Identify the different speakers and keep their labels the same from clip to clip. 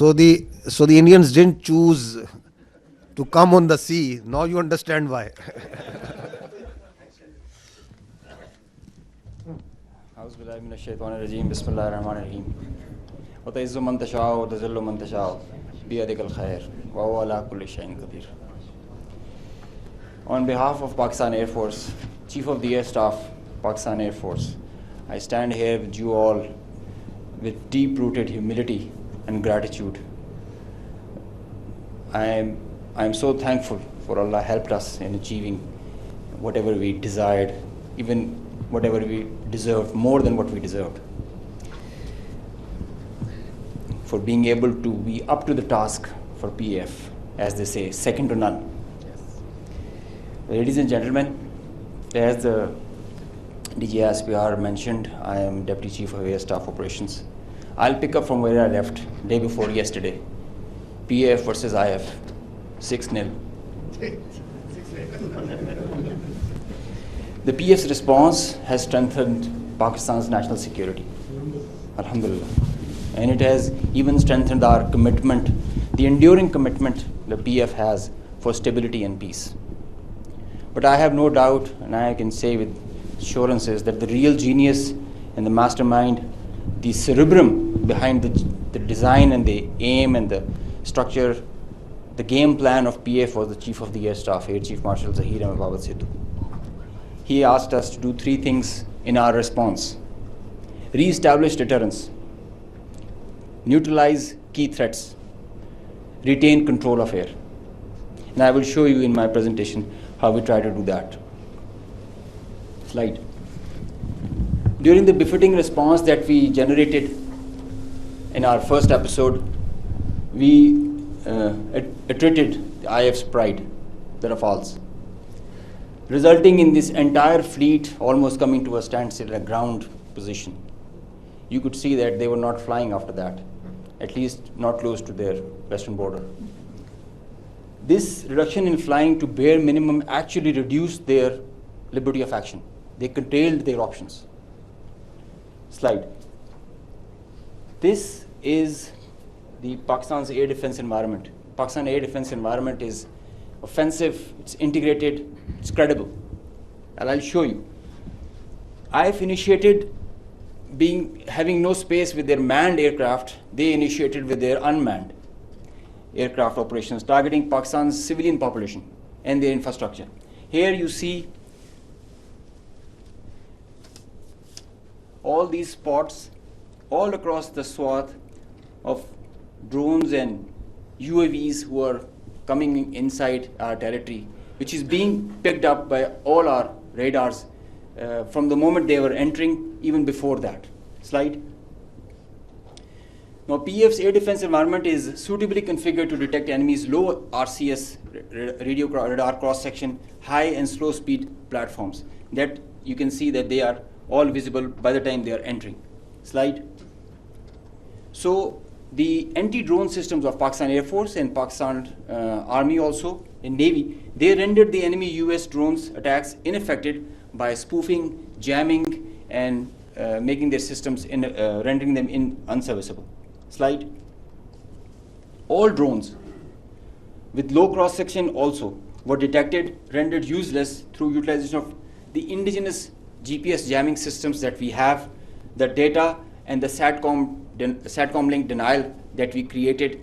Speaker 1: So the Indians didn't choose to come on the sea. Now you understand why.
Speaker 2: أعوذ بالله من الشيطان الرجيم بسم الله الرحمن الرحيم وتعز من تشاء وتذل من تشاء بيدك الخير وهو على كل شيء قدير. On behalf of Pakistan Air Force, Chief of the Air Staff, Pakistan Air Force, I stand here with you all with deep-rooted humility and gratitude. I am so thankful for Allah helped us in achieving whatever we desired, even whatever we deserved, more than what we deserved. For being able to be up to the task for PAF, as they say, second to none. Ladies and gentlemen, as the DG ISPR mentioned, I am Deputy Chief of Air Staff Operations. I'll pick up from where I left day before yesterday. PAF versus IF, 6-0. The PF's response has strengthened Pakistan's national security, alhamdulillah. And it has even strengthened our commitment, the enduring commitment the PF has for stability and peace. But I have no doubt, and I can say with assurances, that the real genius and the mastermind, the cerebrum behind the design and the aim and the structure, the game plan of PF was the Chief of the Air Staff, Air Chief Marshal Zehra. He asked us to do 3 things in our response: re-establish deterrence, neutralize key threats, retain control of air. And I will show you in my presentation how we try to do that. Slide. During the befitting response that we generated in our first episode, we attrited the IF's pride, the Rafales, resulting in this entire fleet almost coming to a standstill, a ground position. You could see that they were not flying after that, at least not close to their western border. This reduction in flying to bare minimum actually reduced their liberty of action. They curtailed their options. Slide. This is the Pakistan's air defense environment. Pakistan air defense environment is offensive, it's integrated, it's credible. And I'll show you. IF initiated having no space with their manned aircraft. They initiated with their unmanned aircraft operations, targeting Pakistan's civilian population and their infrastructure. Here you see all these spots all across the swath of drones and UAVs who are coming inside our territory, which is being picked up by all our radars from the moment they were entering, even before that. Slide. Now, PF's air defense environment is suitably configured to detect enemies' low RCS radar cross-section, high and slow speed platforms. That you can see that they are all visible by the time they are entering. Slide. So the anti-drone systems of Pakistan Air Force and Pakistan Army also, and Navy, they rendered the enemy US drones attacks ineffective by spoofing, jamming, and making their systems, rendering them unserviceable. Slide. All drones with low cross-section also were detected, rendered useless through utilization of the indigenous GPS jamming systems that we have, the data and the SATCOM link denial that we created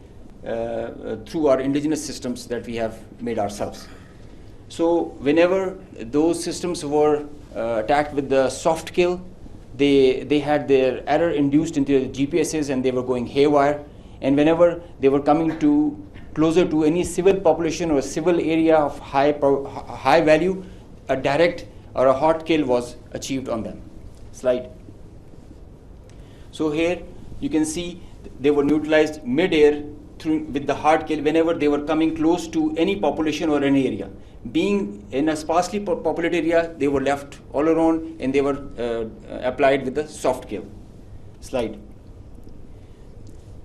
Speaker 2: through our indigenous systems that we have made ourselves. So whenever those systems were attacked with the soft kill, they had their error induced into the GPSs and they were going haywire. And whenever they were coming closer to any civil population or a civil area of high value, a direct or a hot kill was achieved on them. Slide. So here you can see they were neutralized mid-air with the hard kill whenever they were coming close to any population or any area. Being in a sparsely populated area, they were left all alone and they were applied with the soft kill. Slide.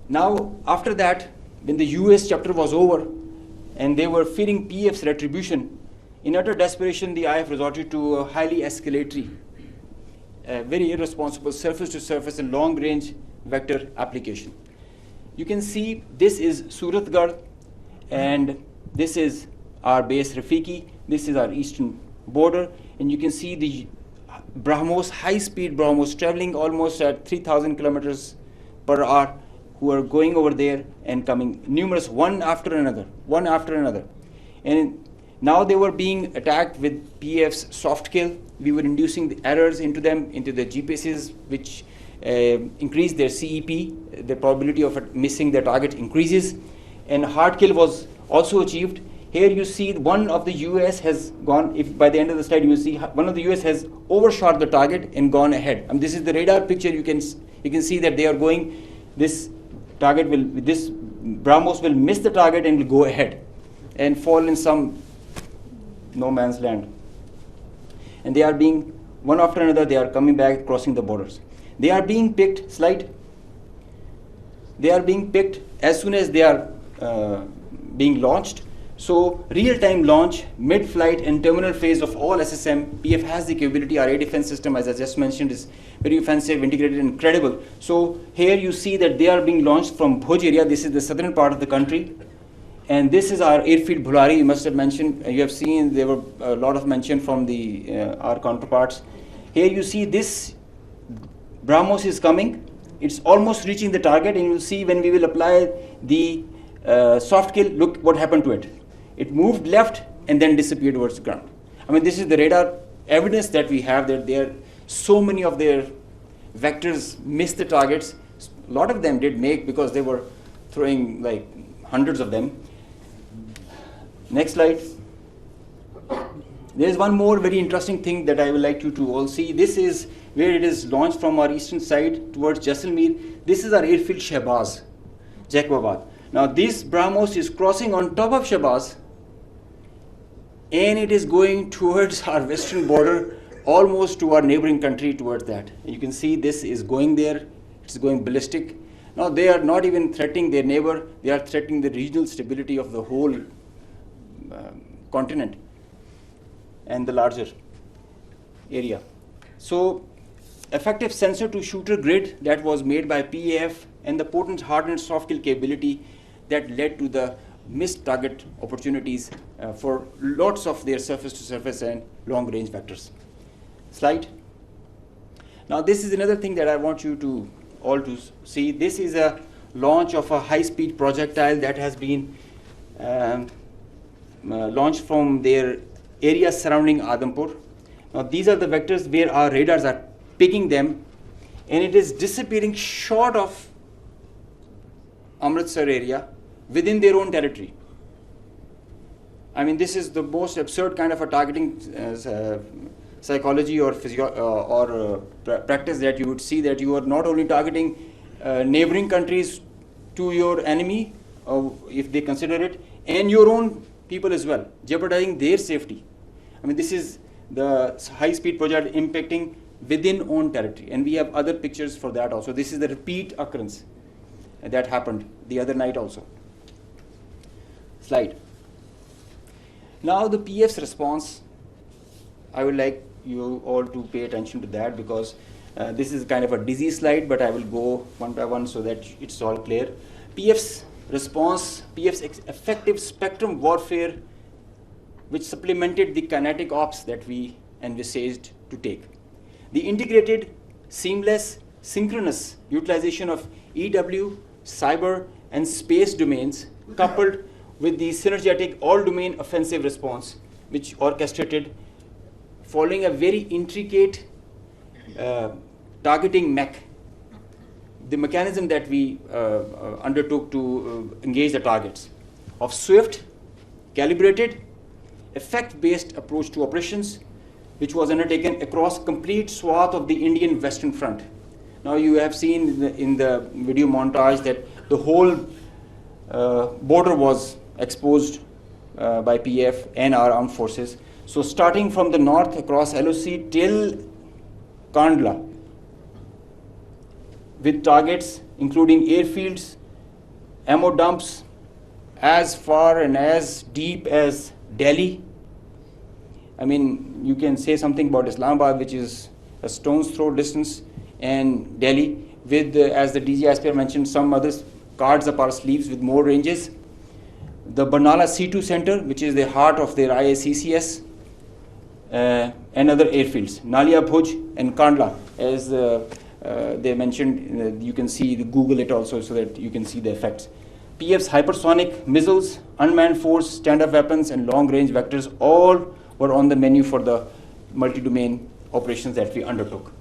Speaker 2: Now, after that, when the US chapter was over and they were fearing PF's retribution, in utter desperation, the IF resorted to a highly escalatory, very irresponsible surface-to-surface and long-range vector application. You can see this is Suratgarh, and this is our base Rafiki. This is our eastern border, and you can see the BrahMos, high-speed BrahMos, traveling almost at 3,000 kilometers per hour, who are going over there and coming, numerous, one after another. And now they were being attacked with PAF's soft kill. We were inducing the errors into them, into the GPSs, which increased their CEP. The probability of missing their target increases. And hard kill was also achieved. Here you see one of the US has gone, if by the end of the slide you will see one of the US has overshot the target and gone ahead. And this is the radar picture. You can see that they are going, this BrahMos will miss the target and will go ahead and fall in some no man's land. And they are being, one after another, they are coming back, crossing the borders. They are being picked, they are being picked as soon as they are being launched. So real-time launch, mid-flight and terminal phase of all SSM, PF has the capability. Our air defense system, as I just mentioned, is very offensive, integrated, and credible. So here you see that they are being launched from Bhuj area. This is the southern part of the country. And this is our airfield Bhulari. You must have mentioned, you have seen there were a lot of mention from the our counterparts. Here you see this BrahMos is coming. It's almost reaching the target, and you will see when we will apply the soft kill, look what happened to it. It moved left and then disappeared towards the ground. I mean, this is the radar evidence that we have, that there so many of their vectors missed the targets. A lot of them did make, because they were throwing like hundreds of them. Next slide. There is one more very interesting thing that I would like you to all see. This is where it is launched from our eastern side towards Jaisalmer. This is our airfield Shehbaz, Jacobabad. Now this BrahMos is crossing on top of Shehbaz, and it is going towards our western border, almost to our neighboring country, towards that. And you can see this is going there, it's going ballistic. Now they are not even threatening their neighbor, they are threatening the regional stability of the whole continent and the larger area. So effective sensor to shooter grid that was made by PAF, and the potent hardened soft kill capability that led to the missed target opportunities for lots of their surface to surface and long range vectors. Slide. Now this is another thing that I want you to all to see. This is a launch of a high speed projectile that has been launched from their area surrounding Adampur. Now these are the vectors where our radars are picking them, and it is disappearing short of Amritsar area within their own territory. I mean, this is the most absurd kind of a targeting psychology or practice that you would see, that you are not only targeting neighboring countries to your enemy, if they consider it, and your own people as well, jeopardizing their safety. I mean, this is the high-speed project impacting within own territory, and we have other pictures for that also. This is the repeat occurrence that happened the other night also. Slide. Now the PF's response, I would like you all to pay attention to that, because this is kind of a dizzy slide, but I will go one by one so that it's all clear. PF's response, PF's effective spectrum warfare, which supplemented the kinetic ops that we envisaged to take. The integrated, seamless, synchronous utilization of EW, cyber, and space domains, coupled with the synergetic all-domain offensive response, which orchestrated following a very intricate targeting mech, the mechanism that we undertook to engage the targets, of swift, calibrated, effect-based approach to operations, which was undertaken across complete swath of the Indian Western Front. Now you have seen in the video montage that the whole border was exposed by PF and our armed forces. So starting from the north across LOC till Kandla, with targets including airfields, ammo dumps as far and as deep as Delhi. I mean, you can say something about Islamabad, which is a stone's throw distance, and Delhi, with, as the DG ISPR mentioned, some other cards up our sleeves with more ranges. The Barnala C2 Center, which is the heart of their IACCS, and other airfields, Nalia Bhuj and Kandla, as they mentioned. You can see, Google it also so that you can see the effects. PF's hypersonic missiles, unmanned force, stand-up weapons, and long-range vectors all were on the menu for the multi-domain operations that we undertook.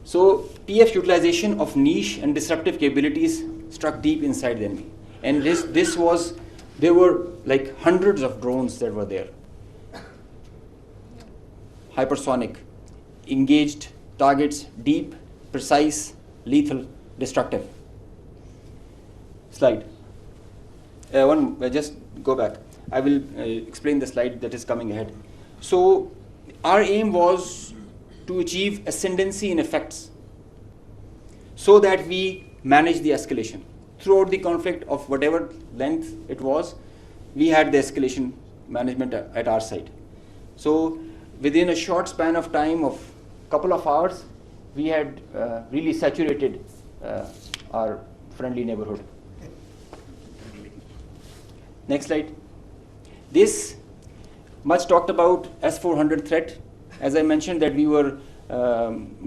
Speaker 2: So PF's utilization of niche and disruptive capabilities struck deep inside the enemy. And there were like hundreds of drones that were there. Hypersonic, engaged targets, deep, precise, lethal, destructive. Slide. Just go back. I will explain the slide that is coming ahead. So our aim was to achieve ascendancy in effects so that we manage the escalation. Throughout the conflict of whatever length it was, we had the escalation management at our side. So within a short span of time of a couple of hours, we had really saturated our friendly neighborhood. Next slide. This much talked about S-400 threat. As I mentioned that we were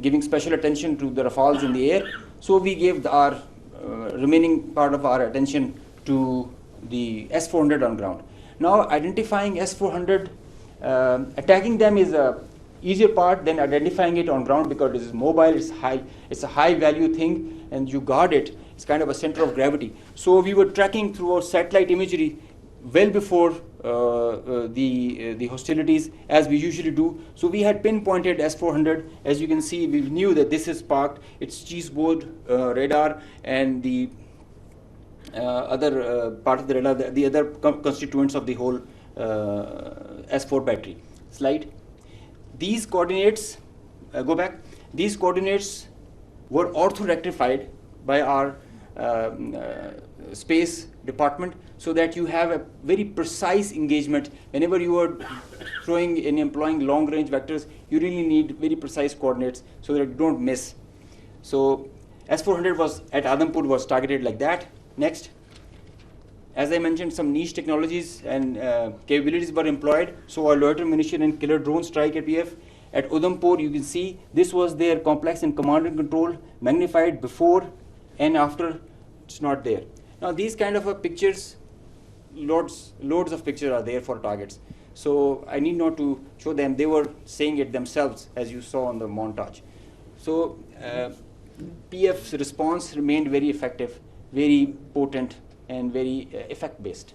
Speaker 2: giving special attention to the Rafales in the air, so we gave our remaining part of our attention to the S-400 on ground. Now identifying S-400, attacking them is a easier part than identifying it on ground because it is mobile, it's a high value thing, and you guard it. It's kind of a center of gravity. So we were tracking through our satellite imagery well before the hostilities, as we usually do. So we had pinpointed S-400. As you can see, we knew that this is parked. It's cheeseboard radar and the other part of the radar, the other constituents of the whole S4 battery. Slide. These coordinates, go back. These coordinates were ortho-rectified by our space department so that you have a very precise engagement. Whenever you are throwing and employing long-range vectors, you really need very precise coordinates so that you don't miss. So S-400 was at Adhampur was targeted like that. Next. As I mentioned, some niche technologies and capabilities were employed. So our loiter munition and killer drone strike at PF. At Udhampur, you can see this was their complex and command and control, magnified before and after. It's not there. Now these kind of pictures, loads of pictures are there for targets. So I need not to show them. They were saying it themselves, as you saw on the montage. So PF's response remained very effective, very potent, and very effect-based.